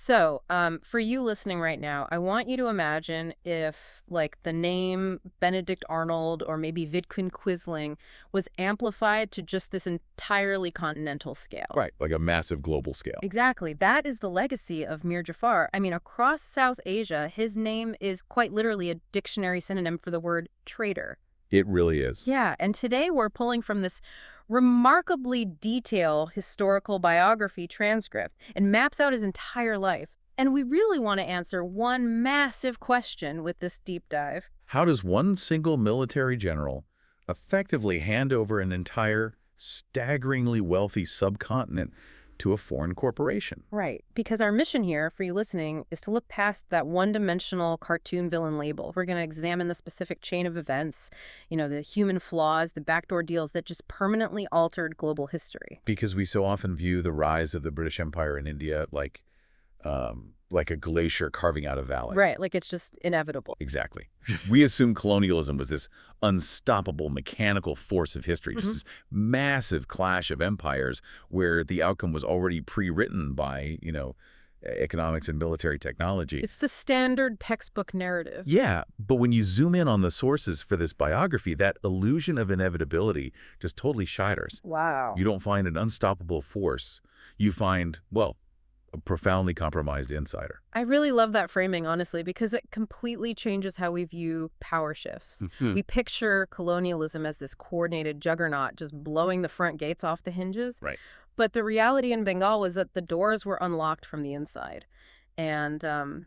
So, for you listening right now, I want you to imagine if, like, the name Benedict Arnold or maybe Vidkun Quisling was amplified to just this entirely continental scale. Right, like a massive global scale. Exactly. That is the legacy of Mir Jafar. I mean, across South Asia, his name is quite literally a dictionary synonym for the word traitor. It really is. Yeah, and today we're pulling from this remarkably detailed historical biography transcript and maps out his entire life. And we really want to answer one massive question with this deep dive. How does one single military general effectively hand over an entire, staggeringly wealthy subcontinent to a foreign corporation? Right, because our mission here, for you listening, is to look past that one-dimensional cartoon villain label. We're going to examine the specific chain of events, the human flaws, the backdoor deals that just permanently altered global history. Because we so often view the rise of the British Empire in India like a glacier carving out a valley. Right, like it's just inevitable. Exactly. We assume colonialism was this unstoppable mechanical force of history, just this massive clash of empires where the outcome was already pre-written by, economics and military technology. It's the standard textbook narrative. Yeah, but when you zoom in on the sources for this biography, that illusion of inevitability just totally shatters. Wow. You don't find an unstoppable force. You find, well, a profoundly compromised insider. I really love that framing, honestly, because it completely changes how we view power shifts. We picture colonialism as this coordinated juggernaut just blowing the front gates off the hinges. Right. But the reality in Bengal was that the doors were unlocked from the inside. And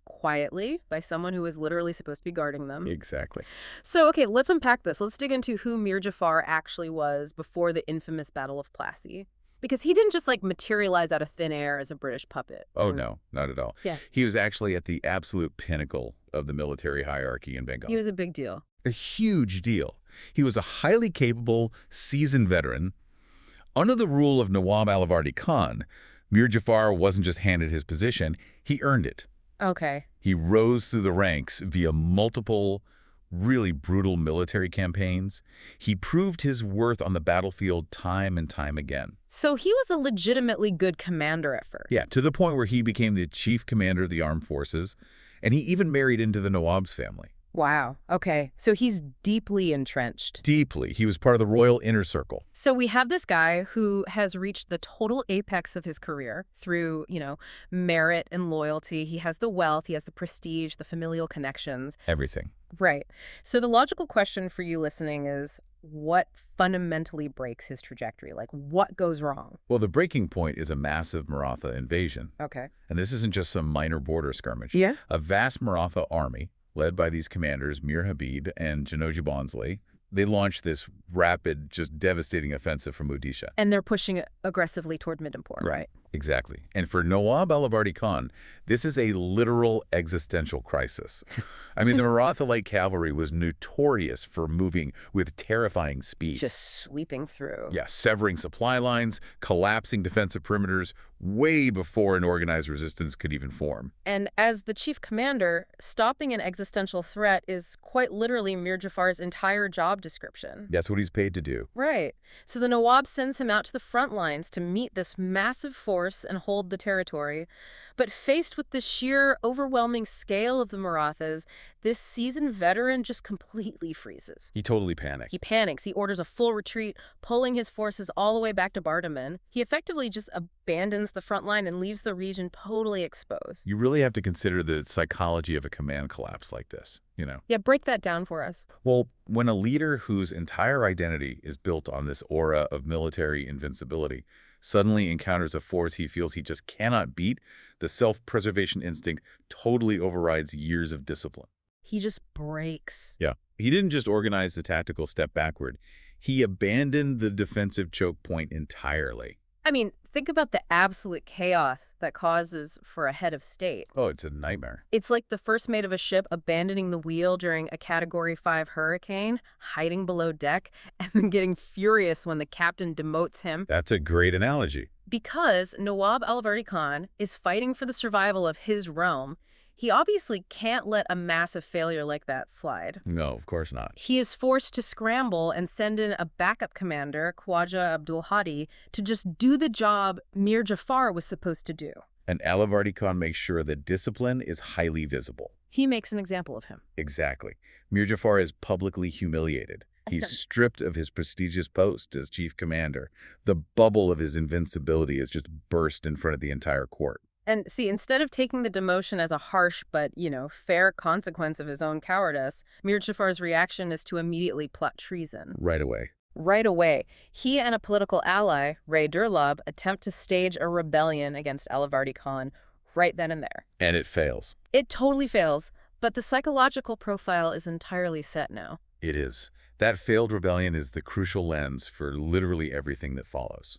quietly, by someone who was literally supposed to be guarding them. Exactly. So, okay, let's unpack this. Let's dig into who Mir Jafar actually was before the infamous Battle of Plassey. Because he didn't just, materialize out of thin air as a British puppet. Oh, no, not at all. Yeah. He was actually at the absolute pinnacle of the military hierarchy in Bengal. He was a big deal. A huge deal. He was a highly capable, seasoned veteran. Under the rule of Nawab Alivardi Khan, Mir Jafar wasn't just handed his position, he earned it. Okay. He rose through the ranks via multiple, really brutal military campaigns. He proved his worth on the battlefield time and time again. So he was a legitimately good commander at first. Yeah, to the point where he became the chief commander of the armed forces, and he even married into the Nawab's family. Wow. Okay. So he's deeply entrenched. Deeply. He was part of the royal inner circle. So we have this guy who has reached the total apex of his career through, merit and loyalty. He has the wealth, he has the prestige, the familial connections. Everything. Right. So the logical question for you listening is, what fundamentally breaks his trajectory? Like, what goes wrong? Well, the breaking point is a massive Maratha invasion. Okay. And this isn't just some minor border skirmish. Yeah. A vast Maratha army, led by these commanders, Mir Habib and Janoji Bonsley, they launched this rapid, just devastating offensive from Odisha. And they're pushing aggressively toward Midnampur, right? Exactly. And for Nawab Alivardi Khan, this is a literal existential crisis. I mean, the Maratha light cavalry was notorious for moving with terrifying speed. Just sweeping through. Yeah, severing supply lines, collapsing defensive perimeters, way before an organized resistance could even form. And as the chief commander, stopping an existential threat is quite literally Mir Jafar's entire job description. That's what he's paid to do. Right. So the Nawab sends him out to the front lines to meet this massive force and hold the territory. But faced with the sheer, overwhelming scale of the Marathas, this seasoned veteran just completely freezes. He totally panicked. He panics. He orders a full retreat, pulling his forces all the way back to Bardhaman. He effectively just abandons the front line and leaves the region totally exposed. You really have to consider the psychology of a command collapse like this, Yeah, break that down for us. Well, when a leader whose entire identity is built on this aura of military invincibility suddenly encounters a force he feels he just cannot beat, the self-preservation instinct totally overrides years of discipline. He just breaks. Yeah. He didn't just organize the tactical step backward. He abandoned the defensive choke point entirely. I mean, think about the absolute chaos that causes for a head of state. Oh, it's a nightmare. It's like the first mate of a ship abandoning the wheel during a Category 5 hurricane, hiding below deck, and then getting furious when the captain demotes him. That's a great analogy. Because Nawab Alivardi Khan is fighting for the survival of his realm, he obviously can't let a massive failure like that slide. No, of course not. He is forced to scramble and send in a backup commander, Khwaja Abdul Hadi, to just do the job Mir Jafar was supposed to do. And Alivardi Khan makes sure that discipline is highly visible. He makes an example of him. Exactly. Mir Jafar is publicly humiliated. He's stripped of his prestigious post as chief commander. The bubble of his invincibility is just burst in front of the entire court. And see, instead of taking the demotion as a harsh but, fair consequence of his own cowardice, Mir Jafar's reaction is to immediately plot treason. Right away. Right away, he and a political ally, Ray Durlab, attempt to stage a rebellion against Alivardi Khan right then and there. And it fails. It totally fails, but the psychological profile is entirely set now. It is. That failed rebellion is the crucial lens for literally everything that follows.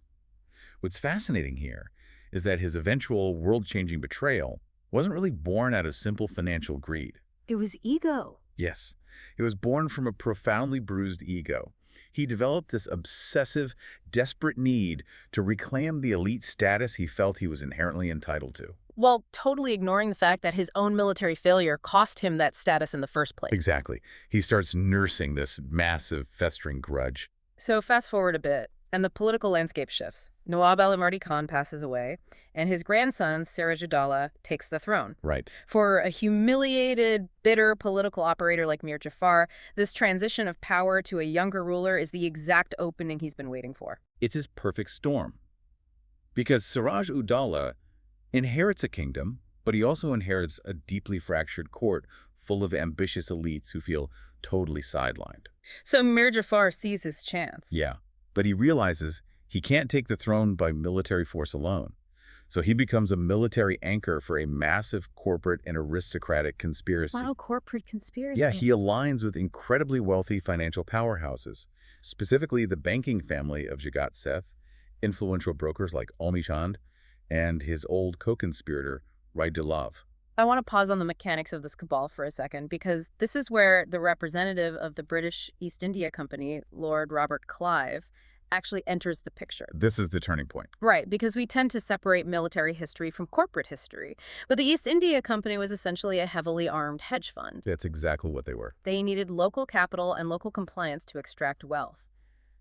What's fascinating here is that his eventual world-changing betrayal wasn't really born out of simple financial greed. It was ego. Yes, it was born from a profoundly bruised ego. He developed this obsessive, desperate need to reclaim the elite status he felt he was inherently entitled to. While totally ignoring the fact that his own military failure cost him that status in the first place. Exactly. He starts nursing this massive, festering grudge. So fast forward a bit, and the political landscape shifts. Nawab Alivardi Khan passes away, and his grandson, Siraj ud-Daulah, takes the throne. Right. For a humiliated, bitter political operator like Mir Jafar, this transition of power to a younger ruler is the exact opening he's been waiting for. It's his perfect storm. Because Siraj ud-Daulah inherits a kingdom, but he also inherits a deeply fractured court full of ambitious elites who feel totally sidelined. So Mir Jafar sees his chance. Yeah, but he realizes he can't take the throne by military force alone. So he becomes a military anchor for a massive corporate and aristocratic conspiracy. Wow, corporate conspiracy. Yeah, he aligns with incredibly wealthy financial powerhouses, specifically the banking family of Jagat Seths, influential brokers like Omi Chand, and his old co-conspirator, ud-Daulah. I want to pause on the mechanics of this cabal for a second, because this is where the representative of the British East India Company, Lord Robert Clive, actually enters the picture. This is the turning point. Right, because we tend to separate military history from corporate history. But the East India Company was essentially a heavily armed hedge fund. That's exactly what they were. They needed local capital and local compliance to extract wealth.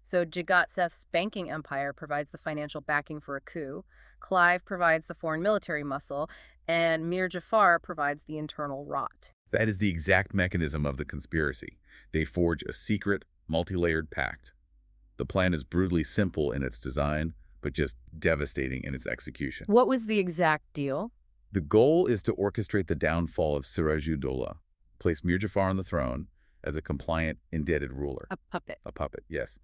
So Jagat Seths' banking empire provides the financial backing for a coup, Clive provides the foreign military muscle, and Mir Jafar provides the internal rot. That is the exact mechanism of the conspiracy. They forge a secret, multi-layered pact. The plan is brutally simple in its design, but just devastating in its execution. What was the exact deal? The goal is to orchestrate the downfall of Siraj ud-Daulah, place Mir Jafar on the throne as a compliant, indebted ruler. A puppet. A puppet, yes.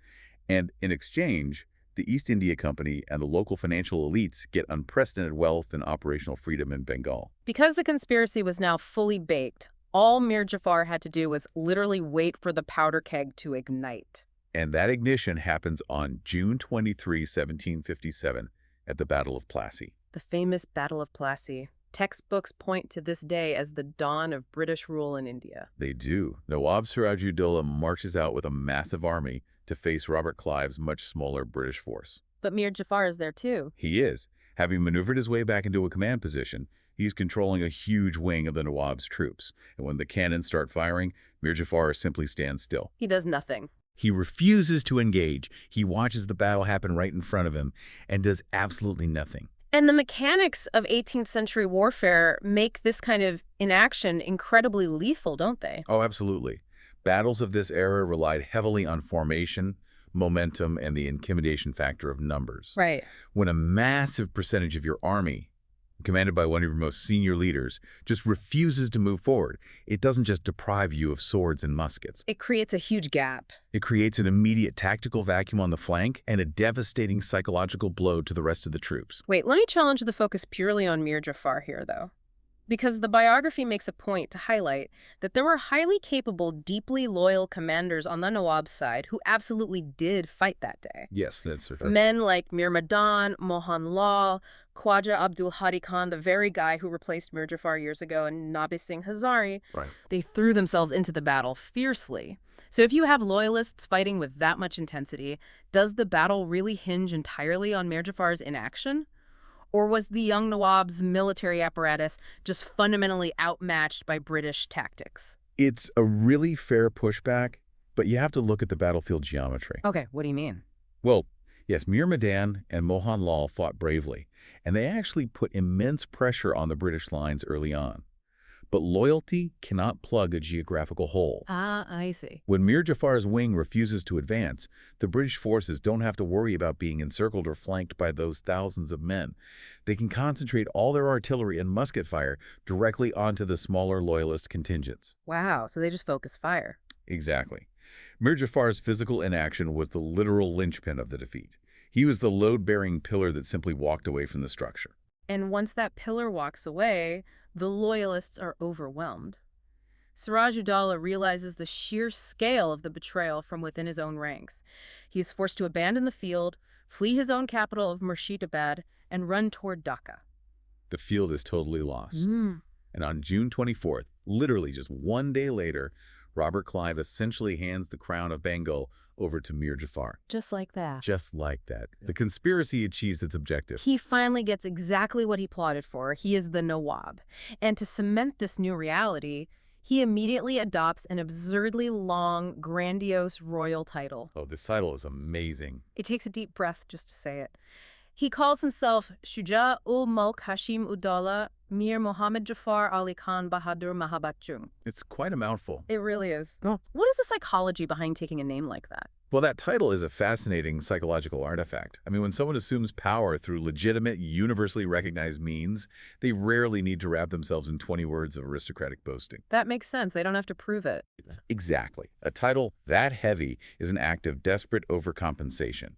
And in exchange, the East India Company and the local financial elites get unprecedented wealth and operational freedom in Bengal. Because the conspiracy was now fully baked, all Mir Jafar had to do was literally wait for the powder keg to ignite. And that ignition happens on June 23, 1757, at the Battle of Plassey. The famous Battle of Plassey. Textbooks point to this day as the dawn of British rule in India. They do. Nawab Siraj ud-Daulah marches out with a massive army to face Robert Clive's much smaller British force. But Mir Jafar is there too. He is. Having maneuvered his way back into a command position, he's controlling a huge wing of the Nawab's troops. And when the cannons start firing, Mir Jafar simply stands still. He does nothing. He refuses to engage. He watches the battle happen right in front of him and does absolutely nothing. And the mechanics of 18th century warfare make this kind of inaction incredibly lethal, don't they? Oh, absolutely. Battles of this era relied heavily on formation, momentum, and the intimidation factor of numbers. Right. When a massive percentage of your army, commanded by one of your most senior leaders, just refuses to move forward, it doesn't just deprive you of swords and muskets. It creates a huge gap. It creates an immediate tactical vacuum on the flank and a devastating psychological blow to the rest of the troops. Wait, let me challenge the focus purely on Mir Jafar here, though. Because the biography makes a point to highlight that there were highly capable, deeply loyal commanders on the Nawab's side who absolutely did fight that day. Yes, that's right. Men like Mir Madan, Mohan Lal, Khwaja Abdul Hadi Khan, the very guy who replaced Mir Jafar years ago, and Nabi Singh Hazari, Right. They threw themselves into the battle fiercely. So if you have loyalists fighting with that much intensity, does the battle really hinge entirely on Mir Jafar's inaction? Or was the young Nawab's military apparatus just fundamentally outmatched by British tactics? It's a really fair pushback, but you have to look at the battlefield geometry. Okay, what do you mean? Well, yes, Mir Madan and Mohan Lal fought bravely, and they actually put immense pressure on the British lines early on. But loyalty cannot plug a geographical hole. Ah, I see. When Mir Jafar's wing refuses to advance, the British forces don't have to worry about being encircled or flanked by those thousands of men. They can concentrate all their artillery and musket fire directly onto the smaller loyalist contingents. Wow, so they just focus fire. Exactly. Mir Jafar's physical inaction was the literal linchpin of the defeat. He was the load-bearing pillar that simply walked away from the structure. And once that pillar walks away, the loyalists are overwhelmed. Siraj ud-Daulah realizes the sheer scale of the betrayal from within his own ranks. He is forced to abandon the field, flee his own capital of Murshidabad, and run toward Dhaka. The field is totally lost. Mm. And on June 24th, literally just one day later, Robert Clive essentially hands the crown of Bengal over to Mir Jafar. Just like that. Just like that. The conspiracy achieves its objective. He finally gets exactly what he plotted for. He is the Nawab. And to cement this new reality, he immediately adopts an absurdly long, grandiose royal title. Oh, this title is amazing. It takes a deep breath just to say it. He calls himself Shuja ul Mulk Hashim ud-Daulah Mir Muhammad Jafar Ali Khan Bahadur Mahabachung. It's quite a mouthful. It really is. Oh. What is the psychology behind taking a name like that? Well, that title is a fascinating psychological artifact. I mean, when someone assumes power through legitimate, universally recognized means, they rarely need to wrap themselves in 20 words of aristocratic boasting. That makes sense. They don't have to prove it. Exactly. A title that heavy is an act of desperate overcompensation.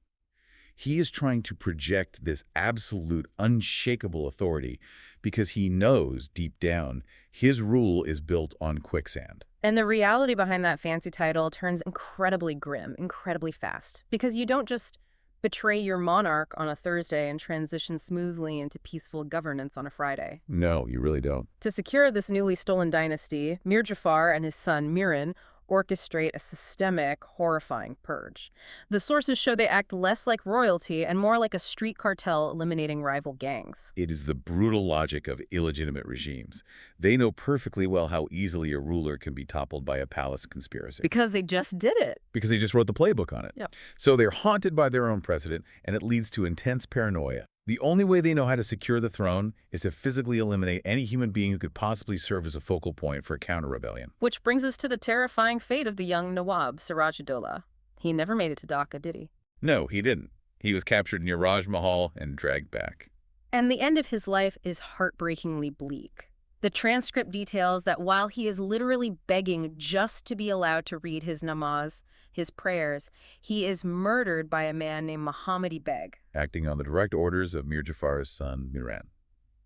He is trying to project this absolute, unshakable authority because he knows, deep down, his rule is built on quicksand. And the reality behind that fancy title turns incredibly grim, incredibly fast. Because you don't just betray your monarch on a Thursday and transition smoothly into peaceful governance on a Friday. No, you really don't. To secure this newly stolen dynasty, Mir Jafar and his son Miran orchestrate a systemic, horrifying purge. The sources show they act less like royalty and more like a street cartel eliminating rival gangs. It is the brutal logic of illegitimate regimes. They know perfectly well how easily a ruler can be toppled by a palace conspiracy. Because they just did it. Because they just wrote the playbook on it. Yep. So they're haunted by their own precedent, and it leads to intense paranoia. The only way they know how to secure the throne is to physically eliminate any human being who could possibly serve as a focal point for a counter-rebellion. Which brings us to the terrifying fate of the young Nawab, Siraj ud-Daulah. He never made it to Dhaka, did he? No, he didn't. He was captured near Raj Mahal and dragged back. And the end of his life is heartbreakingly bleak. The transcript details that while he is literally begging just to be allowed to read his namaz, his prayers, he is murdered by a man named Muhammadi Beg. Acting on the direct orders of Mir Jafar's son, Miran.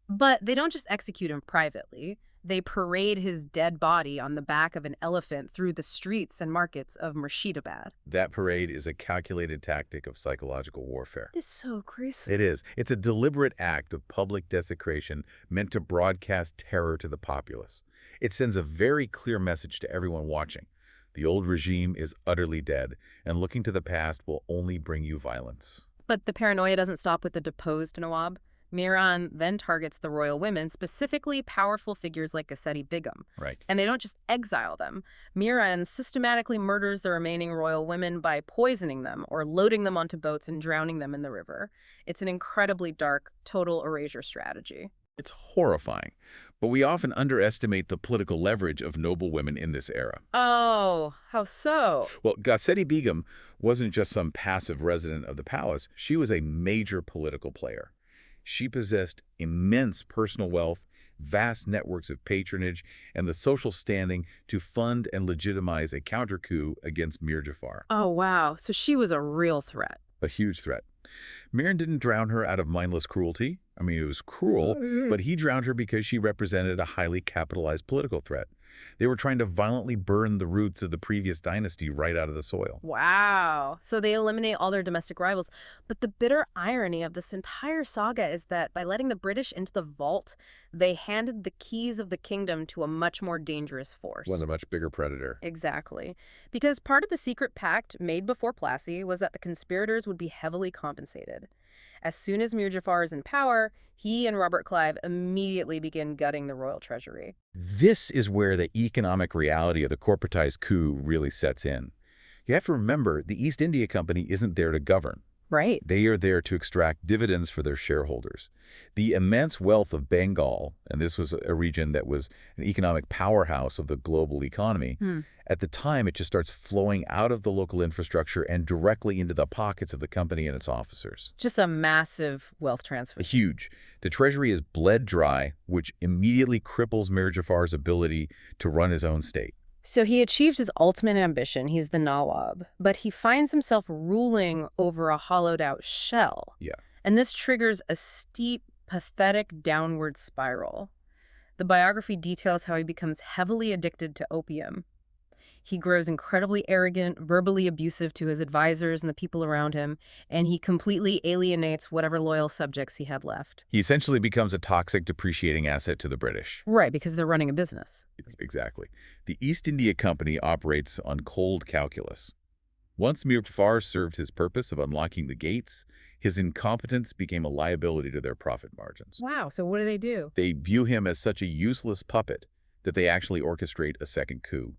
But they don't just execute him privately. They parade his dead body on the back of an elephant through the streets and markets of Murshidabad. That parade is a calculated tactic of psychological warfare. It's so crazy. It is. It's a deliberate act of public desecration meant to broadcast terror to the populace. It sends a very clear message to everyone watching. The old regime is utterly dead, and looking to the past will only bring you violence. But the paranoia doesn't stop with the deposed Nawab. Miran then targets the royal women, specifically powerful figures like Ghasseti Begum. Right. And they don't just exile them. Miran systematically murders the remaining royal women by poisoning them or loading them onto boats and drowning them in the river. It's an incredibly dark, total erasure strategy. It's horrifying, but we often underestimate the political leverage of noble women in this era. Oh, how so? Well, Ghasseti Begum wasn't just some passive resident of the palace. She was a major political player. She possessed immense personal wealth, vast networks of patronage, and the social standing to fund and legitimize a counter-coup against Mir Jafar. Oh, wow. So she was a real threat. A huge threat. Miran didn't drown her out of mindless cruelty. I mean, it was cruel, but he drowned her because she represented a highly capitalized political threat. They were trying to violently burn the roots of the previous dynasty right out of the soil. Wow. So they eliminate all their domestic rivals. But the bitter irony of this entire saga is that by letting the British into the vault, they handed the keys of the kingdom to a much more dangerous force. One, a much bigger predator. Exactly. Because part of the secret pact made before Plassey was that the conspirators would be heavily compensated. As soon as Mir Jafar is in power, he and Robert Clive immediately begin gutting the royal treasury. This is where the economic reality of the corporatized coup really sets in. You have to remember, the East India Company isn't there to govern. Right. They are there to extract dividends for their shareholders. The immense wealth of Bengal, and this was a region that was an economic powerhouse of the global economy, Hmm. at the time it just starts flowing out of the local infrastructure and directly into the pockets of the company and its officers. Just a massive wealth transfer. Huge. The treasury is bled dry, which immediately cripples Mir Jafar's ability to run his own state. So he achieved his ultimate ambition. He's the Nawab. But he finds himself ruling over a hollowed-out shell. Yeah. And this triggers a steep, pathetic downward spiral. The biography details how he becomes heavily addicted to opium. He grows incredibly arrogant, verbally abusive to his advisors and the people around him, and he completely alienates whatever loyal subjects he had left. He essentially becomes a toxic, depreciating asset to the British. Right, because they're running a business. Exactly. The East India Company operates on cold calculus. Once Mir Jafar served his purpose of unlocking the gates, his incompetence became a liability to their profit margins. Wow, so what do? They view him as such a useless puppet that they actually orchestrate a second coup.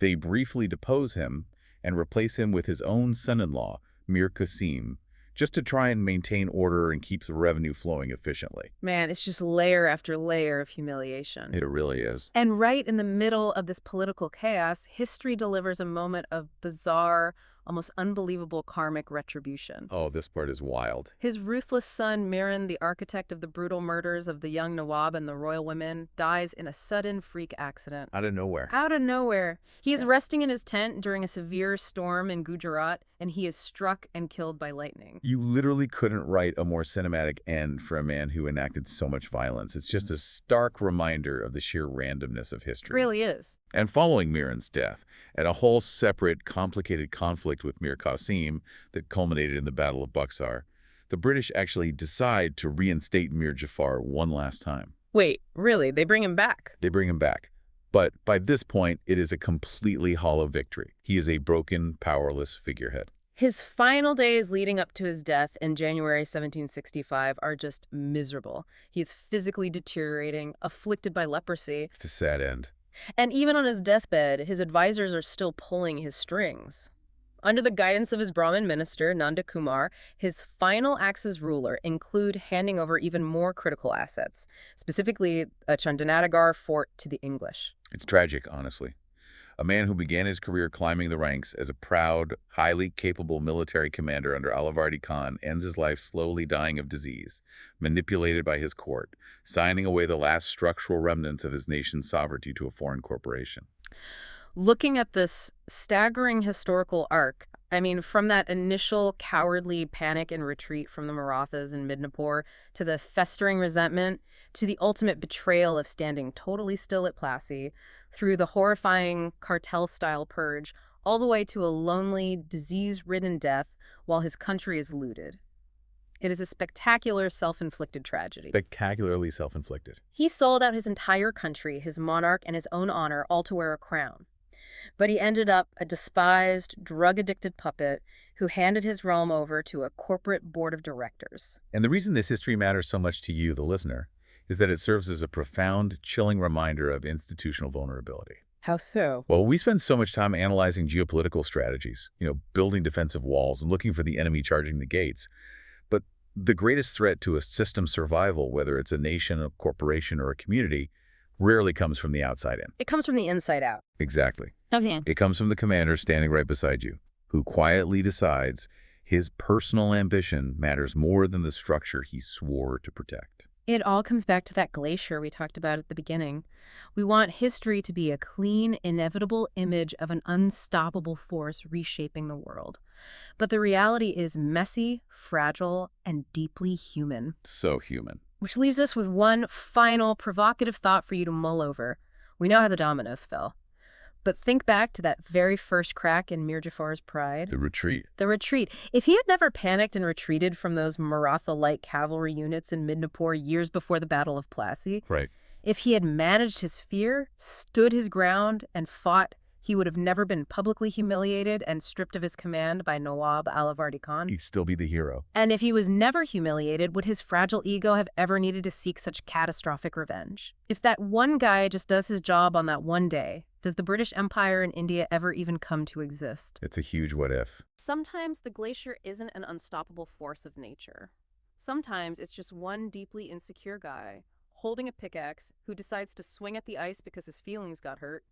They briefly depose him and replace him with his own son-in-law, Mir Qasim, just to try and maintain order and keep the revenue flowing efficiently. Man, it's just layer after layer of humiliation. It really is. And right in the middle of this political chaos, history delivers a moment of bizarre, almost unbelievable karmic retribution. Oh, this part is wild. His ruthless son, Miran, the architect of the brutal murders of the young Nawab and the royal women, dies in a sudden freak accident. Out of nowhere. Out of nowhere. He is resting in his tent during a severe storm in Gujarat, and he is struck and killed by lightning. You literally couldn't write a more cinematic end for a man who enacted so much violence. It's just a stark reminder of the sheer randomness of history. It really is. And following Miran's death, and a whole separate, complicated conflict with Mir Qasim that culminated in the Battle of Buxar, the British actually decide to reinstate Mir Jafar one last time. Wait, really? They bring him back? They bring him back. But by this point, it is a completely hollow victory. He is a broken, powerless figurehead. His final days leading up to his death in January 1765 are just miserable. He is physically deteriorating, afflicted by leprosy. It's a sad end. And even on his deathbed, his advisors are still pulling his strings. Under the guidance of his Brahmin minister, Nanda Kumar, his final acts as ruler include handing over even more critical assets, specifically a Chandanagar fort to the English. It's tragic, honestly. A man who began his career climbing the ranks as a proud, highly capable military commander under Alivardi Khan ends his life slowly dying of disease, manipulated by his court, signing away the last structural remnants of his nation's sovereignty to a foreign corporation. Looking at this staggering historical arc, I mean, from that initial cowardly panic and retreat from the Marathas in Midnapore to the festering resentment to the ultimate betrayal of standing totally still at Plassey, through the horrifying cartel-style purge, all the way to a lonely, disease-ridden death while his country is looted. It is a spectacular self-inflicted tragedy. Spectacularly self-inflicted. He sold out his entire country, his monarch, and his own honor, all to wear a crown. But he ended up a despised, drug-addicted puppet who handed his realm over to a corporate board of directors. And the reason this history matters so much to you, the listener, is that it serves as a profound, chilling reminder of institutional vulnerability. How so? Well, we spend so much time analyzing geopolitical strategies, building defensive walls and looking for the enemy charging the gates. But the greatest threat to a system's survival, whether it's a nation, a corporation, or a community, rarely comes from the outside in. It comes from the inside out. Exactly. Okay. It comes from the commander standing right beside you, who quietly decides his personal ambition matters more than the structure he swore to protect. It all comes back to that glacier we talked about at the beginning. We want history to be a clean, inevitable image of an unstoppable force reshaping the world. But the reality is messy, fragile, and deeply human. So human. Which leaves us with one final provocative thought for you to mull over. We know how the dominoes fell. But think back to that very first crack in Mir Jafar's pride. The retreat. The retreat. If he had never panicked and retreated from those Maratha-like cavalry units in Midnapore years before the Battle of Plassey, Right. if he had managed his fear, stood his ground, and fought He would have never been publicly humiliated and stripped of his command by Nawab Alivardi Khan. He'd still be the hero. And if he was never humiliated, would his fragile ego have ever needed to seek such catastrophic revenge? If that one guy just does his job on that one day, does the British Empire in India ever even come to exist? It's a huge what if. Sometimes the glacier isn't an unstoppable force of nature. Sometimes it's just one deeply insecure guy holding a pickaxe who decides to swing at the ice because his feelings got hurt.